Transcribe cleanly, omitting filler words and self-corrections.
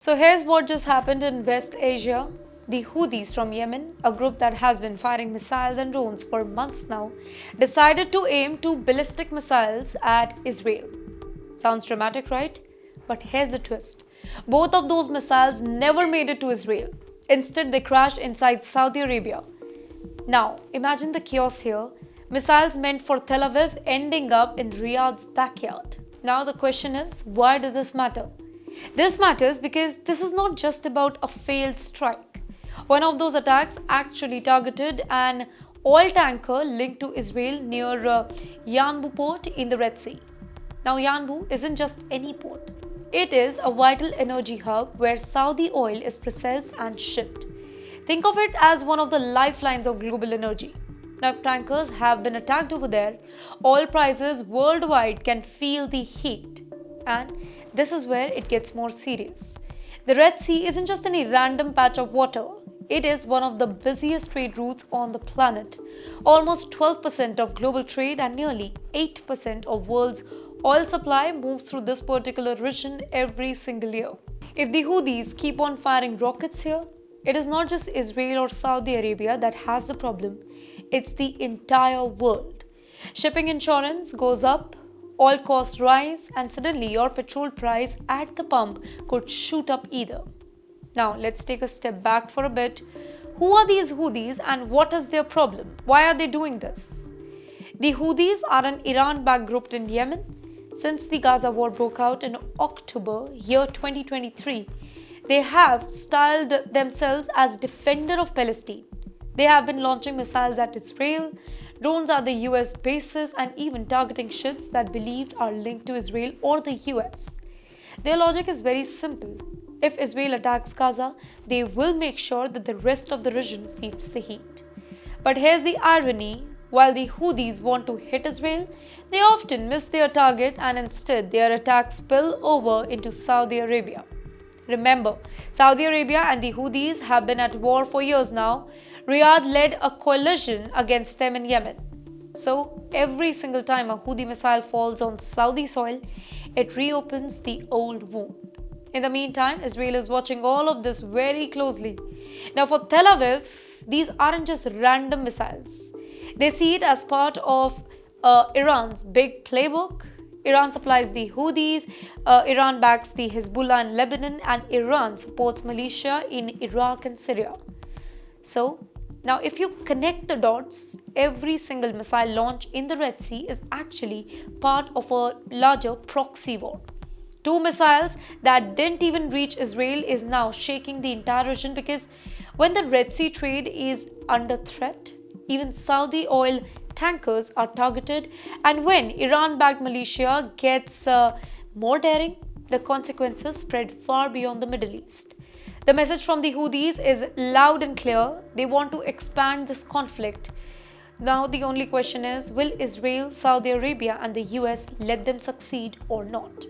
So here's what just happened in West Asia. The Houthis from Yemen, a group that has been firing missiles and drones for months now, decided to aim two ballistic missiles at Israel. Sounds dramatic, right? But here's the twist. Both of those missiles never made it to Israel. Instead, they crashed inside Saudi Arabia. Now, imagine the chaos here. Missiles meant for Tel Aviv ending up in Riyadh's backyard. Now the question is, why does this matter? This matters because this is not just about a failed strike. One of those attacks actually targeted an oil tanker linked to Israel near Yanbu port in the Red Sea. Now Yanbu isn't just any port. It is a vital energy hub where Saudi oil is processed and shipped. Think of it as one of the lifelines of global energy. Now, if tankers have been attacked over there, oil prices worldwide can feel the heat. And this is where it gets more serious. The Red Sea isn't just any random patch of water. It is one of the busiest trade routes on the planet. Almost 12% of global trade and nearly 8% of world's oil supply moves through this particular region every single year. If the Houthis keep on firing rockets here, it is not just Israel or Saudi Arabia that has the problem. It's the entire world. Shipping insurance goes up, oil costs rise, and suddenly your petrol price at the pump could shoot up either. Now, let's take a step back for a bit. Who are these Houthis and what is their problem? Why are they doing this? The Houthis are an Iran-backed group in Yemen. Since the Gaza war broke out in October year 2023, they have styled themselves as Defender of Palestine. They have been launching missiles at Israel, drones at the US bases, and even targeting ships that believed are linked to Israel or the US. Their logic is very simple. If Israel attacks Gaza, they will make sure that the rest of the region feels the heat. But here's the irony. While the Houthis want to hit Israel, they often miss their target and instead their attacks spill over into Saudi Arabia. Remember, Saudi Arabia and the Houthis have been at war for years now. Riyadh led a coalition against them in Yemen. So, every single time a Houthi missile falls on Saudi soil, it reopens the old wound. In the meantime, Israel is watching all of this very closely. Now, for Tel Aviv, these aren't just random missiles. They see it as part of Iran's big playbook. Iran supplies the Houthis, Iran backs the Hezbollah in Lebanon, and Iran supports militia in Iraq and Syria. So, now if you connect the dots, every single missile launch in the Red Sea is actually part of a larger proxy war. Two missiles that didn't even reach Israel is now shaking the entire region because when the Red Sea trade is under threat, even Saudi oil tankers are targeted, and when Iran-backed militia gets more daring, the consequences spread far beyond the Middle East. The message from the Houthis is loud and clear. They want to expand this conflict. Now the only question is, will Israel, Saudi Arabia and the US let them succeed or not?